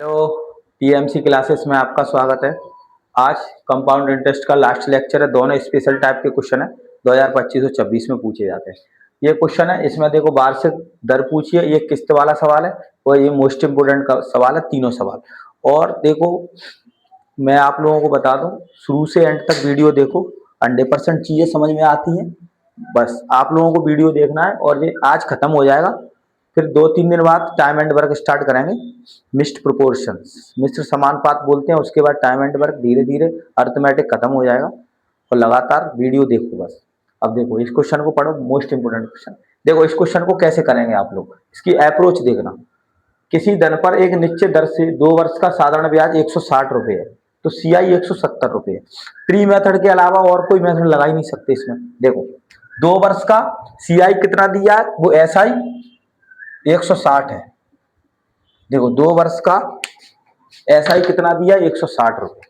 Hello. PMC classes में आपका स्वागत है। आज कंपाउंड इंटरेस्ट का लास्ट लेक्चर है। दोनों स्पेशल टाइप के क्वेश्चन है, 2025 और 26 में पूछे जाते हैं। ये क्वेश्चन है, इसमें देखो वार्षिक दर पूछिए, ये किस्त वाला सवाल है और ये मोस्ट इम्पोर्टेंट का सवाल है, तीनों सवाल। और देखो, मैं आप लोगों को बता दूं, शुरू से एंड तक वीडियो देखो, 100% चीजें समझ में आती हैं। बस आप लोगों को वीडियो देखना है और ये आज खत्म हो जाएगा। फिर 2-3 दिन बाद टाइम एंड वर्क स्टार्ट करेंगे। मिक्स्ड प्रोपोर्शंस, मिश्र समानुपात बोलते हैं। उसके बाद टाइम एंड वर्क, धीरे धीरे अर्थमेटिक खत्म हो जाएगा। और लगातार वीडियो देखो बस। अब देखो, इस क्वेश्चन को पढ़ो, मोस्ट इंपोर्टेंट क्वेश्चन। देखो, इस क्वेश्चन को कैसे करेंगे आप लोग, इसकी अप्रोच देखना। किसी धन पर एक निश्चित दर से 2 वर्ष का साधारण ब्याज 160 रुपए है, तो सीआई 170 रुपए है। ट्री मेथड के अलावा और कोई मेथड लगा ही नहीं सकते इसमें। देखो, 2 वर्ष का सीआई कितना दिया है, वो एसआई 160 है। देखो, 2 वर्ष का एसआई कितना दिया, 160 रुपए।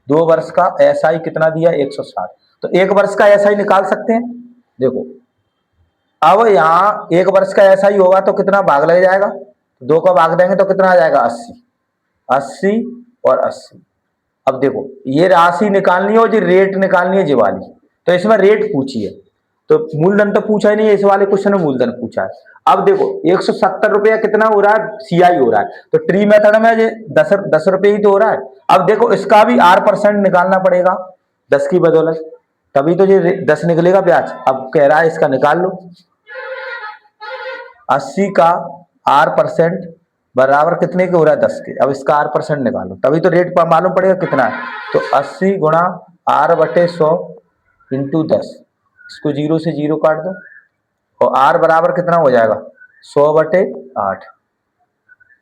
2 वर्ष का एसआई कितना दिया, 160। तो 1 वर्ष का एसआई निकाल सकते हैं। देखो, अब यहाँ 1 वर्ष का एसआई होगा तो कितना भाग लग जाएगा, 2 का भाग देंगे तो कितना आ जाएगा, 80। 80 और 80। अब देखो, ये राशि निकालनी है और ये रेट निकालनी है, ये वाली। तो इसमें रेट पूछी है, तो मूलधन तो पूछा ही नहीं है। इस वाले क्वेश्चन में मूलधन पूछा है। अब देखो, 170 रुपया कितना हो रहा है, सीआई हो रहा है, तो ट्री मेथड में ये 10 रुपये ही तो हो रहा है। अब देखो, इसका भी R% निकालना पड़ेगा, 10 की बदौलत, तभी तो ये 10 निकलेगा ब्याज। अब कह रहा है इसका निकाल लो। 80 का R% बराबर कितने के हो रहा है, 10 के। अब इसका R% निकालो, तभी तो रेट पर मालूम पड़ेगा कितना है। तो 80 गुणा R/100 इंटू 10, इसको 0 से 0 काट दो, और R बराबर कितना हो जाएगा, 100/8।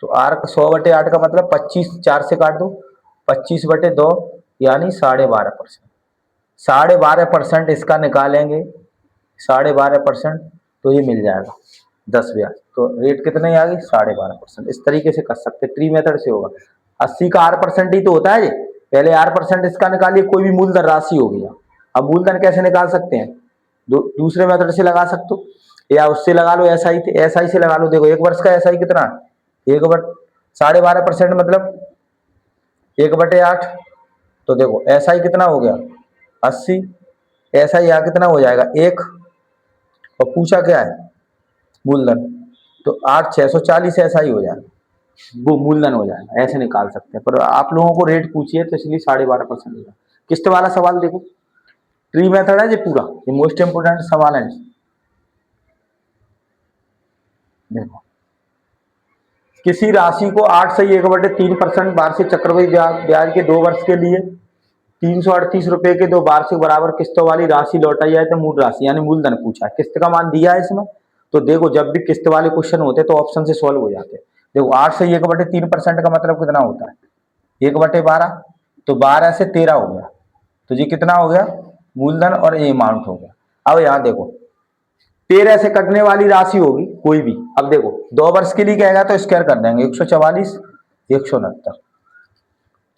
तो R 100/8 का मतलब 25, 4 से काट दो, 25/2 यानी 12.5%। 12.5% इसका निकालेंगे, 12.5%, तो ये मिल जाएगा 10 ब्याज। तो रेट कितने आ गई, 12.5%। इस तरीके से कर सकते, ट्री मेथड से होगा। 80 का R% ही तो होता है ये। पहले R% इसका निकालिए, कोई भी मूलधन राशि हो गया। अब मूलधन कैसे निकाल सकते हैं, दूसरे मेथड से लगा सकते हो, या उससे लगा लो, एसआई से लगा लो। देखो, 1 वर्ष का एसआई कितना, 12.5% मतलब 1/8। तो देखो, एसआई कितना हो गया, 80। एसआई यहाँ कितना हो जाएगा, 1। और पूछा क्या है, मूलधन, तो 8,640 ऐसा ही हो जाएगा, वो मूलधन हो जाएगा। ऐसे निकाल सकते हैं, पर आप लोगों को रेट पूछिए तो इसलिए 12.5% होगा। किस्त वाला सवाल देखो, ट्री मेथड है ये पूरा, ये मोस्ट इंपोर्टेंट सवाल है। देखो, किसी राशि को 8 से 1/3% वार्षिक चक्रवृद्धि ब्याज के 2 वर्ष के लिए 338 रुपए के 2 वार्षिक बराबर किस्तों वाली राशि लौटाई जाए तो मूल राशि यानी मूलधन पूछा है। किस्त का मान दिया है इसमें। तो देखो, जब भी किस्त वाले क्वेश्चन होते हैं तो ऑप्शन से सॉल्व हो जाते हैं। देखो, 8 से 1/3% का मतलब कितना होता है, 1/12। तो 12 से 13 हो गया, तो ये कितना हो गया, मूलधन, और ये अमाउंट हो गया। अब यहाँ देखो, 13 से कटने वाली राशि होगी कोई भी। अब देखो, 2 वर्ष के लिए कहेगा तो स्क्वायर कर देंगे, 144, 169।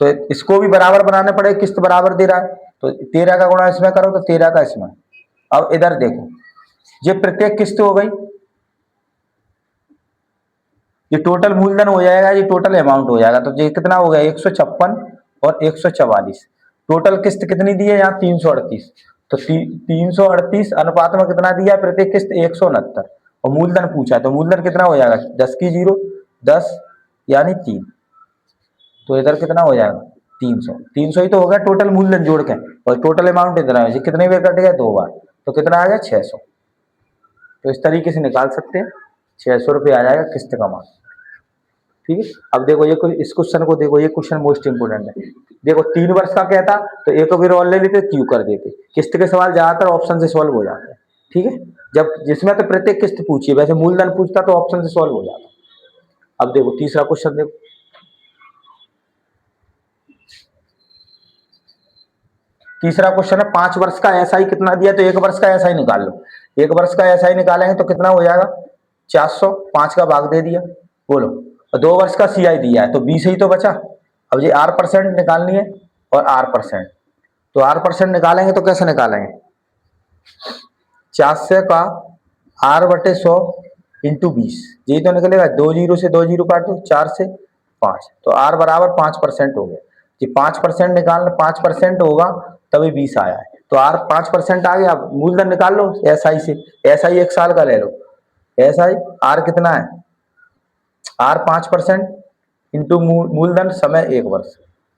तो इसको भी बराबर बनाने पड़े, किस्त बराबर दे रहा है, तो 13 का गुणा इसमें करो तो 13 का इसमें। अब इधर देखो, ये प्रत्येक किस्त हो गई, ये टोटल मूलधन हो जाएगा, ये टोटल अमाउंट हो जाएगा। तो ये कितना हो गया, 156 और 144। टोटल किस्त कितनी दी है यहाँ, 338। तो 338 अनुपात में कितना दिया है प्रत्येक किस्त, 169। और मूलधन पूछा है, तो मूलधन कितना हो जाएगा, 10 की 0, 10 यानी 3। तो इधर कितना हो जाएगा, 300। 300 ही तो हो गया टोटल मूलधन जोड़ के, और टोटल अमाउंट इतना है, कितने बार कट गया, 2 बार। तो कितना आ गया, 600। तो इस तरीके से निकाल सकते हैं, 600 रुपये आ जाएगा किस्त का मान। ठीक है। अब देखो, ये इस क्वेश्चन को देखो, ये क्वेश्चन मोस्ट इंपोर्टेंट है। देखो, 3 वर्ष का कहता तो एक फिर और ले लेते, क्यू कर देते। किस्त के सवाल ज्यादातर ऑप्शन से सॉल्व हो जाते हैं। ठीक है, जब जिसमें तो प्रत्येक किस्त पूछिए, वैसे मूलधन पूछता तो ऑप्शन से सॉल्व हो जाता। अब देखो, तीसरा क्वेश्चन देखो, तीसरा क्वेश्चन है, 5 वर्ष का एसआई कितना दिया, तो 1 वर्ष का एसआई निकाल लो। 1 वर्ष का एसआई निकालेंगे तो कितना हो जाएगा, 400। 5 का भाग दे दिया, बोलो। और 2 वर्ष का सीआई दिया है, तो 20 ही तो बचा। अब ये R% निकालनी है, और R%, तो R% निकालेंगे तो कैसे निकालेंगे, 400 का R/100 इंटू 20, यही तो निकलेगा। 2 जीरो से 2 जीरो काट दो, 4 से 5, तो R बराबर 5% हो गया। जी 5% निकालना, 5% होगा तभी 20 आया है, तो R 5% आ गया। अब मूलधन निकाल लो SI से, SI 1 साल का ले लो, SI R कितना है, R 5% इंटू मूलधन समय 1 वर्ष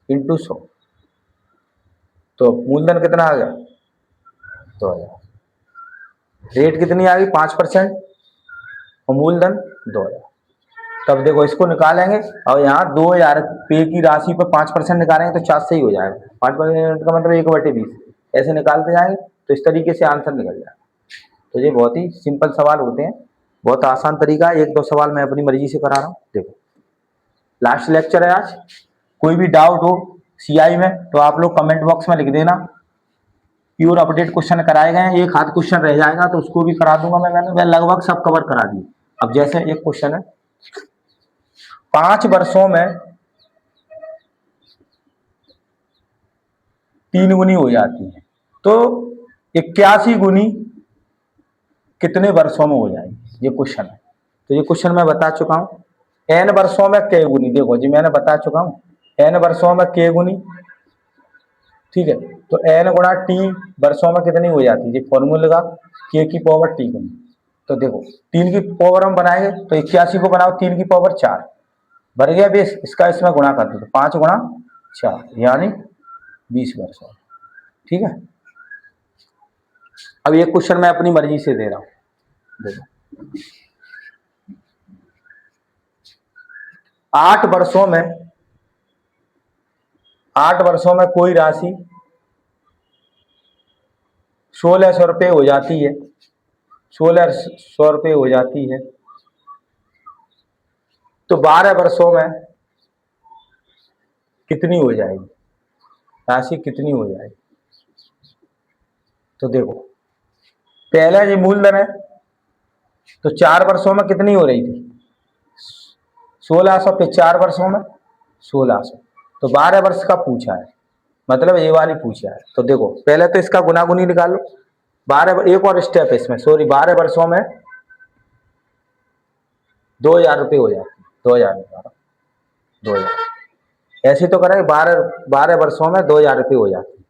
इंटू 100, तो मूलधन कितना आ गया 2000, रेट कितनी आ गई 5% और मूलधन 2000। तब देखो इसको निकालेंगे और यहाँ 2000 रुपये की राशि पर 5% निकालेंगे तो 4 से ही हो जाएगा, 5% का मतलब 1/20, ऐसे निकालते जाएंगे तो इस तरीके से आंसर निकल जाएगा। तो ये बहुत ही सिंपल सवाल होते हैं, बहुत आसान तरीका है। 1-2 सवाल मैं अपनी मर्जी से करा रहा हूँ। देखो लास्ट लेक्चर है आज, कोई भी डाउट हो CI में तो आप लोग कमेंट बॉक्स में लिख देना। प्योर अपडेट क्वेश्चन कराए गए हैं, एक हाथ क्वेश्चन रह जाएगा तो उसको भी करा दूंगा मैं लगभग सब कवर करा दिए। अब जैसे एक क्वेश्चन है, 5 वर्षों में 3 गुनी हो जाती है, तो 81 गुनी कितने वर्षों में हो जाएगी, ये क्वेश्चन है। तो ये क्वेश्चन मैं बता चुका हूँ। n वर्षों में k गुनी, देखो जी मैंने बता चुका हूँ, n वर्षों में k गुनी, ठीक है। तो n गुणा t वर्षों में कितनी हो जाती है, ये फॉर्मूला का k की पावर t गुनी। तो देखो 3 की पावर हम बनाएंगे तो 81 को बनाओ 3 की पावर 4, भर गया बेस, इसका इसमें गुणा कर दो तो 5 गुणा 4 यानी 20 वर्षों, ठीक है। अब ये क्वेश्चन मैं अपनी मर्जी से दे रहा हूँ, देखो 8 वर्षों में कोई राशि 1600 रुपये हो जाती है, 1600 रुपये हो जाती है, तो 12 वर्षों में कितनी हो जाएगी, राशि कितनी हो जाएगी। तो देखो पहले ये मूलधन है, तो 4 वर्षों में कितनी हो रही थी 1600 पे 4 वर्षों में 1600, तो 12 वर्ष का पूछा है, मतलब ये वाली पूछा है। तो देखो पहले तो इसका गुनागुनी निकालो, 12, एक और स्टेप है इसमें, सॉरी 12 वर्षों में 2000 रुपये हो जाते, 2000 ऐसे तो करेंगे, 12 वर्षों में 2000 रुपये हो जाते।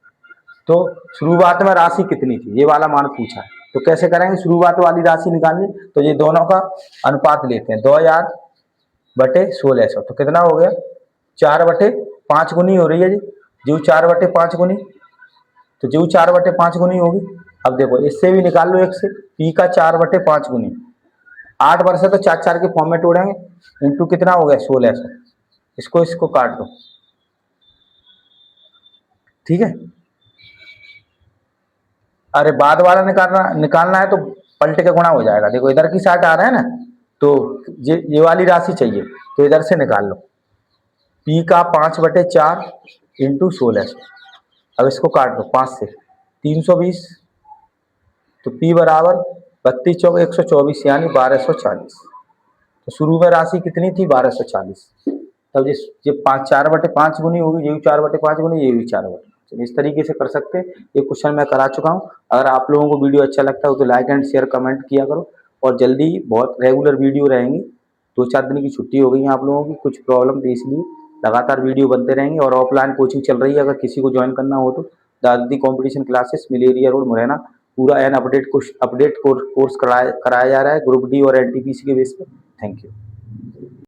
तो शुरुआत में राशि कितनी थी, ये वाला मान पूछा है, तो कैसे करेंगे, शुरुआत वाली राशि निकालनी, तो ये दोनों का अनुपात लेते हैं, 2000 बटे 1600, तो कितना हो गया 4/5 गुनी हो रही है जी, जो 4/5 गुनी, तो जो 4/5 गुनी होगी। अब देखो इससे भी निकाल लो, एक से पी का 4/5 गुनी, 8 वर्ष है तो 4 के फॉर्म में तोड़ेंगे, इंटू कितना हो गया 1600, इसको काट दो, ठीक है। अरे बाद वाला निकालना है तो पलट के गुणा हो जाएगा, देखो इधर की साइड आ रहा है ना, तो ये वाली राशि चाहिए तो इधर से निकाल लो, पी का 5/4 इंटू 1600, अब इसको काट दो 5 से, 320, तो पी बराबर 32 चौक 124 यानी 1240, तो शुरू में राशि कितनी थी 1240, तब ये 4/5 गुनी होगी, ये भी 4/5 गुनी, ये भी 4/5, इस तरीके से कर सकते हैं। ये क्वेश्चन मैं करा चुका हूँ। अगर आप लोगों को वीडियो अच्छा लगता है तो लाइक एंड शेयर कमेंट किया करो, और जल्दी बहुत रेगुलर वीडियो रहेंगी। 2-4 दिन की छुट्टी हो गई है आप लोगों की, कुछ प्रॉब्लम थी, इसलिए लगातार वीडियो बनते रहेंगे। और ऑफलाइन कोचिंग चल रही है, अगर किसी को ज्वाइन करना हो तो दादी कॉम्पिटिशन क्लासेस, मिलेरिया रोड, मुरैना, पूरा एन अपडेट कोर्स कराया जा रहा है ग्रुप डी और NTPC के बेस पर। Thank you.